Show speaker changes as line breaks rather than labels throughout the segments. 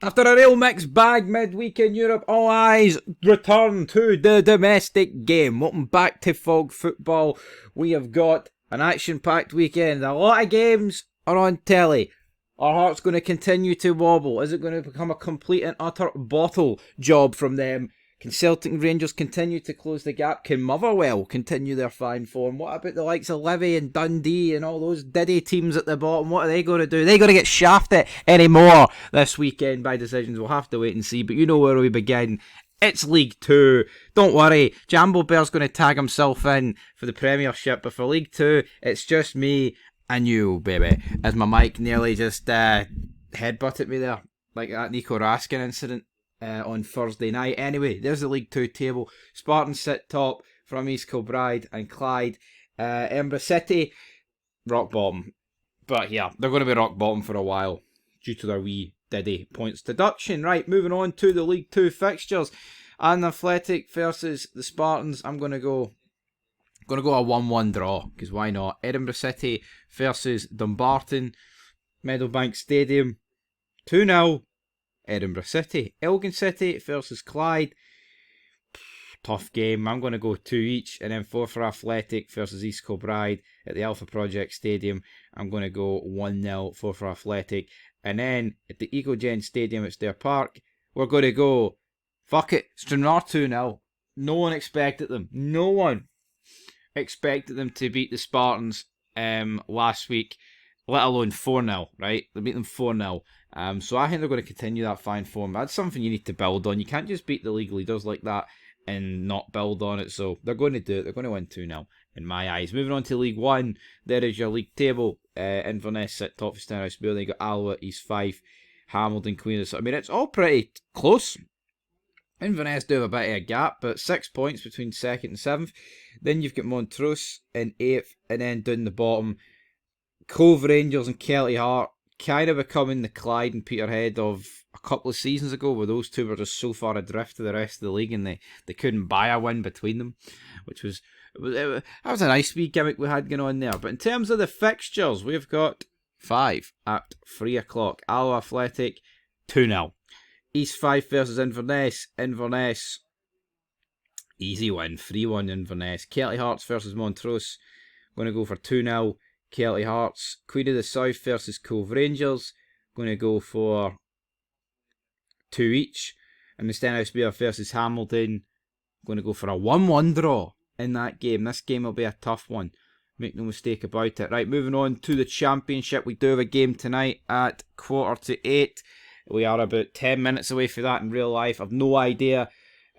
After a real mixed bag midweek in Europe, all eyes return to the domestic game. Welcome back to Fog Football. We have got an action-packed weekend. A lot of games are on telly. Our heart's going to continue to wobble. Is it going to become a complete and utter bottle job from them? Can Celtic and Rangers continue to close the gap? Can Motherwell continue their fine form? What about the likes of Livy and Dundee and all those Diddy teams at the bottom? What are they going to do? Are they going to get shafted anymore this weekend by decisions? We'll have to wait and see. But you know where we begin. It's League 2. Don't worry. Jambo Bear's going to tag himself in for the Premiership. But for League 2, it's just me and you, baby. As my mic nearly just headbutted me there. Like that Nico Raskin incident. On Thursday night. Anyway, there's the League 2 table. Spartans sit top from East Kilbride and Clyde. Edinburgh City, rock bottom. But yeah, they're going to be rock bottom for a while due to their wee Diddy points deduction. Right, moving on to the League 2 fixtures. And Athletic versus the Spartans. I'm going to go a 1-1 draw, because why not? Edinburgh City versus Dumbarton, Meadowbank Stadium, 2-0. Edinburgh City. Elgin City versus Clyde. Tough game. I'm going to go 2 each. And then 4 for Athletic versus East Kilbride at the Alpha Project Stadium. I'm going to go 1-0, 4 for Athletic. And then at the EcoGen Stadium at Stair Park, we're going to go, fuck it, Stranraer 2-0. No one expected them. No one expected them to beat the Spartans last week, let alone 4-0, right? They beat them 4-0. So I think they're going to continue that fine form. That's something you need to build on. You can't just beat the league leaders like that and not build on it. So they're going to do it. They're going to win 2-0 in my eyes. Moving on to League 1, there is your league table. Inverness sit top for Stenhouse Bill. Then you got Alloa, East Fife, Hamilton, Queen's. I mean, it's all pretty close. Inverness do have a bit of a gap, but 6 points between 2nd and 7th. Then you've got Montrose in 8th, and then down the bottom, Cove Rangers and Kelty Heart, kind of becoming the Clyde and Peterhead of a couple of seasons ago, where those two were just so far adrift to the rest of the league and they couldn't buy a win between them, which was that was a nice wee gimmick we had going on there. But in terms of the fixtures, we've got 5 at 3 o'clock. Alloa Athletic 2-0. East Fife versus Inverness. Inverness, easy win, 3-1 Inverness. Kelty Hearts versus Montrose, going to go for 2-0. Kelty Hearts. Queen of the South versus Cove Rangers, going to go for 2 each. And the Stenhouse Bear versus Hamilton, going to go for a 1-1 draw in that game. This game will be a tough one, make no mistake about it. Right, moving on to the Championship. We do have a game tonight at 7:45. We are about 10 minutes away from that in real life. I've no idea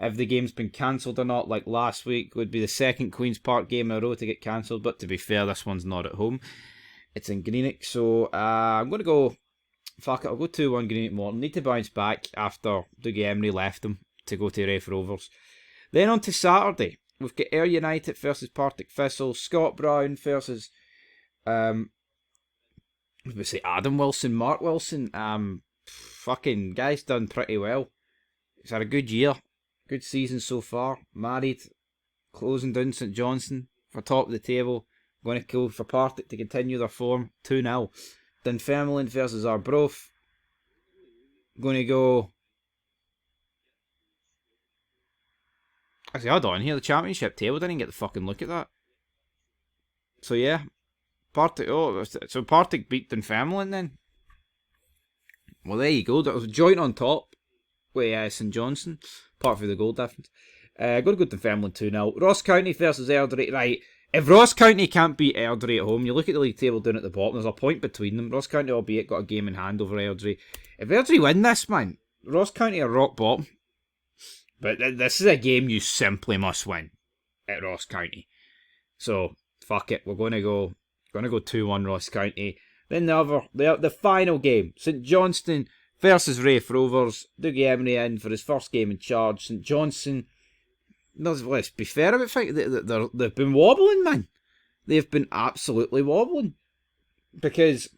if the game's been cancelled or not. Like last week would be the second Queen's Park game in a row to get cancelled, but to be fair, this one's not at home. It's in Greenock, so I'm going to go, fuck it, I'll go 2-1 Greenock Morton. Need to bounce back after Dougie Emery left them to go to Raith Rovers. Then on to Saturday, we've got Ayr United versus Partick Thistle, Scott Brown versus Adam Wilson, Mark Wilson. Fucking guy's done pretty well. He's had a good year. Good season so far. Married, closing down St Johnstone for top of the table. Going to go for Partick to continue their form. 2-0. Dunfermline versus Arbroath. Going to go. Actually, hold on here. The Championship table, didn't get the fucking look at that. So yeah, Partick. Oh, so Partick beat Dunfermline then. Well, there you go. There was a joint on top with St Johnstone, apart from the goal difference. Going to go to Dunfermline 2-0. Ross County versus Airdrie. Right, if Ross County can't beat Airdrie at home, you look at the league table down at the bottom, there's a point between them. Ross County, albeit, got a game in hand over Airdrie. If Airdrie win this, man, Ross County are rock bottom. But this is a game you simply must win at Ross County. So, fuck it. We're going to go 2-1 Ross County. Then the final game, St Johnstone versus Raith Rovers. Dougie Emery in for his first game in charge. St Johnstone, let's be fair about it, they've been wobbling, man. They've been absolutely wobbling. Because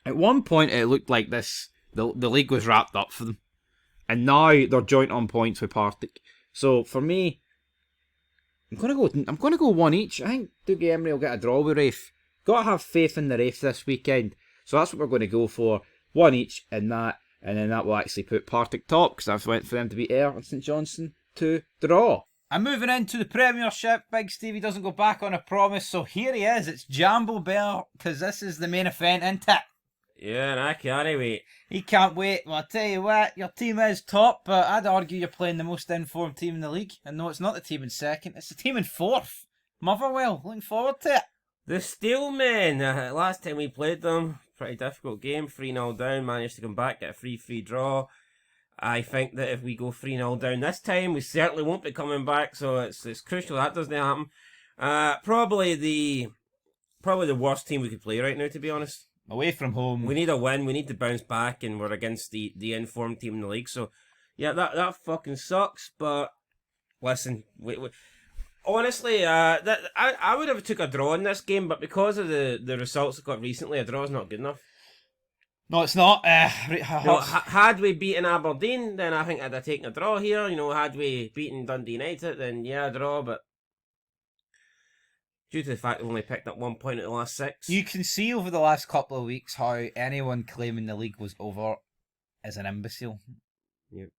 at one point it looked like the league was wrapped up for them. And now they're joint on points with Partick. So for me, I'm gonna go 1 each. I think Dougie Emery will get a draw with Raith. Got to have faith in the Raith this weekend. So that's what we're going to go for. 1 each in that. And then that will actually put Partick top, because I've went for them to beat Ayr and St Johnstone to draw. I'm moving into the Premiership. Big Stevie doesn't go back on a promise, so here he is. It's Jambo Bear, because this is the main event, isn't it?
Yeah, and I can't wait.
He can't wait. Well, I'll tell you what, your team is top, but I'd argue you're playing the most informed team in the league. And no, it's not the team in second, it's the team in fourth. Motherwell, looking forward to it.
The Steelmen, last time we played them, pretty difficult game, 3-0 down, managed to come back, get a 3-3 draw. I think that if we go 3-0 down this time, we certainly won't be coming back, so it's crucial that doesn't happen. Probably the worst team we could play right now, to be honest.
Away from home.
We need a win, we need to bounce back, and we're against the informed team in the league, so yeah, that fucking sucks, but listen, honestly, I would have took a draw in this game, but because of the results I got recently, a draw is not good enough.
No, it's not.
Had we beaten Aberdeen, then I think I'd have taken a draw here. Had we beaten Dundee United, then yeah, a draw, but due to the fact we've only picked up 1 point at the last 6.
You can see over the last couple of weeks how anyone claiming the league was over is an imbecile.
Yep.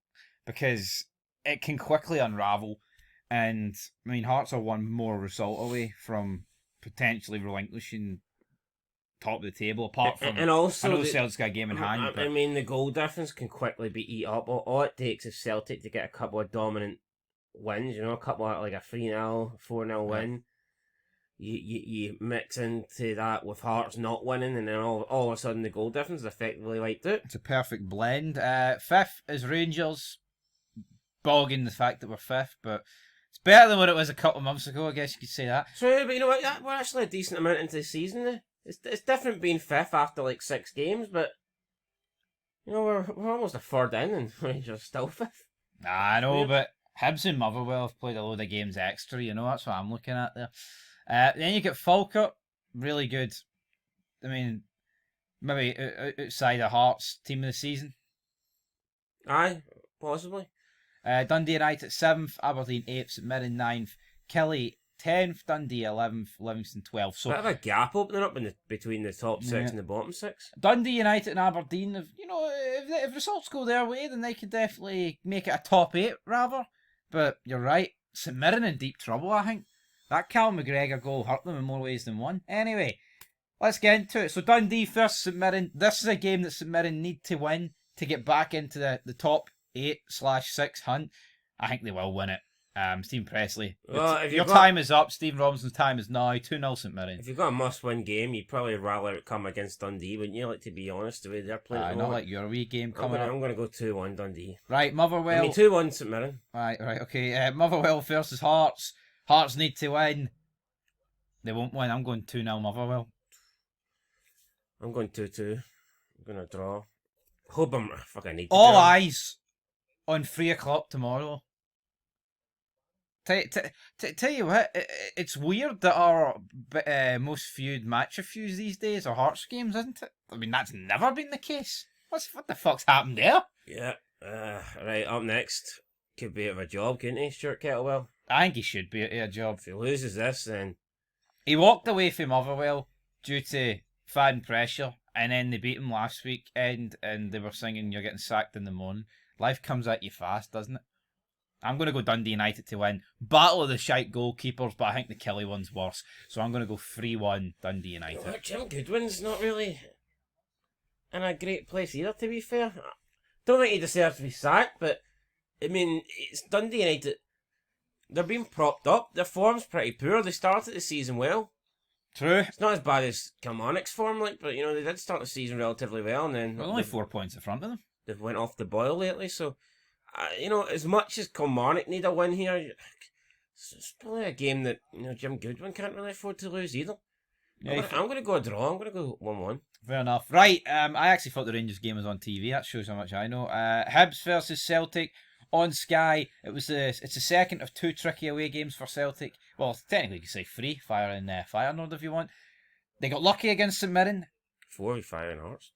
Because it can quickly unravel. And, I mean, Hearts are one more result away from potentially relinquishing top of the table, apart from...
And also...
I know Celtic's got a game in hand,
I mean, the goal difference can quickly be eat up. All it takes is Celtic to get a couple of dominant wins, a couple of, like a 3-0, 4-0 win. You mix into that with Hearts not winning, and then all of a sudden the goal difference is effectively wiped out.
It's a perfect blend. Fifth is Rangers, bogging the fact that we're fifth, but it's better than what it was a couple of months ago, I guess you could say that.
True, but you know what? We're actually a decent amount into the season now. It's different being fifth after like 6 games, but we're almost a third in, and Rangers still fifth.
I know, but Hibs and Motherwell have played a load of games extra. That's what I'm looking at there. Then you get Falkirk, really good. I mean, maybe outside of Hearts, team of the season.
Aye, possibly.
Dundee United 7th, Aberdeen 8th, St Mirren 9th, Killie 10th, Dundee 11th, Livingston 12th. So
bit of a gap opening up between the top 6 and the bottom 6.
Dundee United and Aberdeen, if results go their way, then they could definitely make it a top 8 rather. But you're right, St Mirren in deep trouble, I think. That Cal McGregor goal hurt them in more ways than one. Anyway, let's get into it. So Dundee first, St Mirren. This is a game that St Mirren need to win to get back into the top 8/6 hunt. I think they will win it. Stephen Presley. Your time is up. Stephen Robinson's time is now. 2-0 St Mirren.
If you've got a must-win game, you'd probably rather come against Dundee, wouldn't you? Like, to be honest, the way they're playing.
Not like your wee game coming up.
I'm going to go 2-1 Dundee.
Right, Motherwell.
2-1 St Mirren.
Right, okay. Motherwell versus Hearts. Hearts need to win. They won't win. I'm going 2-0 Motherwell.
I'm going 2-2. I'm going to draw. Hope I'm fucking need to
All
draw.
eyes on 3 o'clock tomorrow. Tell you what, it's weird that our most viewed match reviews these days are Hearts games, isn't it? I mean, that's never been the case. What the fuck's happened there?
Yeah. Right, up next. Could be out of a job, couldn't he, Stuart Kettlewell?
I think he should be out of a job.
If he loses this, then...
He walked away from Motherwell due to fan pressure, and then they beat him last week, and they were singing, "You're getting sacked in the morning." Life comes at you fast, doesn't it? I'm going to go Dundee United to win. Battle of the shite goalkeepers, but I think the Killie one's worse. So I'm going to go 3-1 Dundee United.
Well, Jim Goodwin's not really in a great place either, to be fair. Don't think he deserves to be sacked, but I mean, it's Dundee United. They're being propped up. Their form's pretty poor. They started the season well.
True.
It's not as bad as Kilmarnock's form, but they did start the season relatively well, and then
only 4 points in front of them.
They've went off the boil lately, so as much as Kilmarnock need a win here, it's probably a game that Jim Goodwin can't really afford to lose either. Yeah, I'm going to go a draw. I'm going to go 1-1.
Fair enough. Right, I actually thought the Rangers game was on TV. That shows how much I know. Hibs versus Celtic on Sky. It's the second of 2 tricky away games for Celtic. Well, technically you could say 3. Fire in Feyenoord if you want. They got lucky against St Mirren.
4 with Fire and Hearts.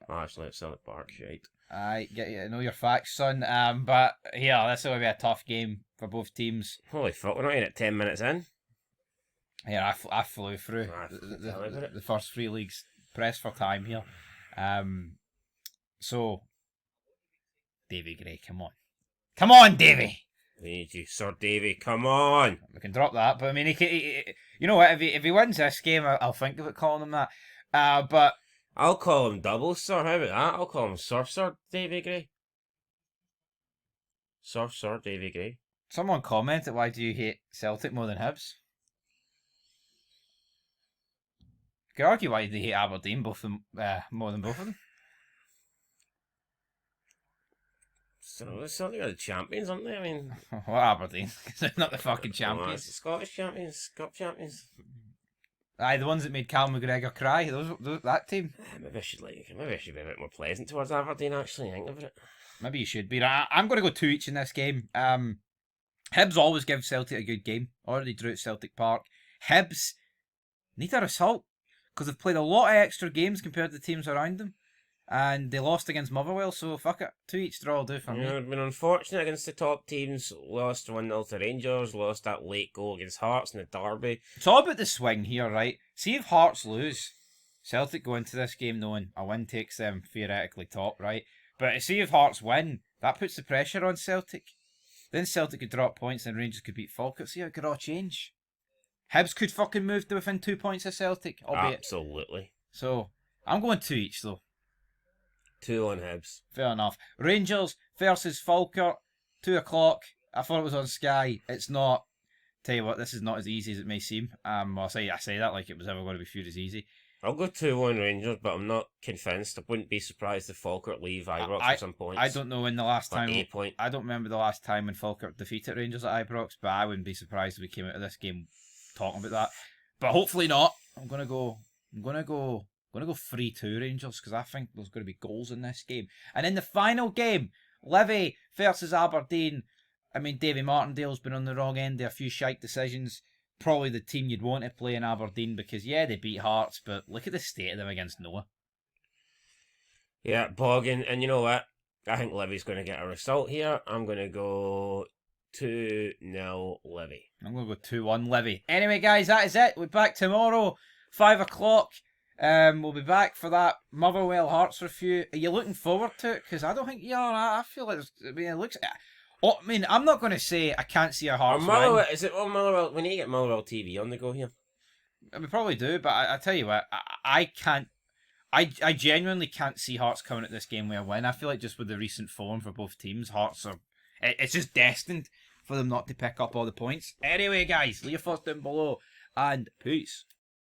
Oh, actually, it's Celtic Park, shite.
I get you. I know your facts, son. But yeah, this will be a tough game for both teams.
Holy fuck, we're not even at 10 minutes in.
Yeah, I flew through the first 3 leagues. Pressed for time here. So Davy Gray, come on. Come on, Davy!
We need you, Sir Davy, come on!
We can drop that, but I mean, you know what, if he wins this game, I'll think about calling him that. But...
I'll call him double, Sir, how about that? I'll call him Sir Davy Gray. Sir Davy Gray.
Someone commented, why do you hate Celtic more than Hibs? You could argue why they hate Aberdeen more than both of them.
So, Celtic are the champions, aren't they? I mean...
What Aberdeen? Because they're not the fucking
Oh,
champions.
it's the Scottish champions, Cup champions.
Aye, the ones that made Cal McGregor cry. That team.
Maybe I should be a bit more pleasant towards Aberdeen, actually, think about it.
Maybe you should be. I'm going to go 2 each in this game. Hibs always give Celtic a good game. Already drew at Celtic Park. Hibs need a result because they've played a lot of extra games compared to the teams around them. And they lost against Motherwell, so fuck it. 2 each draw will do for me.
They've been unfortunate against the top teams. Lost 1-0 to Rangers, lost that late goal against Hearts in the derby.
It's all about the swing here, right? See if Hearts lose. Celtic go into this game knowing a win takes them theoretically top, right? But see if Hearts win, that puts the pressure on Celtic. Then Celtic could drop points and Rangers could beat Falkirk. See how it could all change. Hibs could fucking move to within 2 points of Celtic, albeit.
Absolutely.
So, I'm going 2 each though.
2 on Hibs.
Fair enough. Rangers versus Falkirk, 2 o'clock. I thought it was on Sky. It's not. Tell you what, this is not as easy as it may seem. I say that like it was ever going to be viewed as easy.
I'll go 2-1 Rangers, but I'm not convinced. I wouldn't be surprised if Falkirk leave Ibrox at some point.
I don't know when the last time.
8 point.
I don't remember the last time when Falkirk defeated Rangers at Ibrox, but I wouldn't be surprised if we came out of this game talking about that. But hopefully not. I'm gonna go 3-2 Rangers because I think there's going to be goals in this game. And in the final game, Livy versus Aberdeen. I mean, Davy Martindale's been on the wrong end of a few shite decisions. Probably the team you'd want to play in Aberdeen because, yeah, they beat Hearts, but look at the state of them against Noah.
Yeah, bogging. And you know what? I think Livy's going to get a result here. I'm going to go 2-0 Livy.
I'm going to go 2-1 Livy. Anyway, guys, that is it. We're back tomorrow, 5 o'clock. We'll be back for that Motherwell Hearts review. Are you looking forward to it? Because I don't think you are. I feel like it looks... I'm not going to say I can't see a Hearts win.
Is it on Motherwell? We need to get Motherwell TV on the go here.
We probably do, but I tell you what, I can't... I genuinely can't see Hearts coming at this game with a win. I feel like just with the recent form for both teams, Hearts are... It's just destined for them not to pick up all the points. Anyway, guys, leave your thoughts down below, and peace.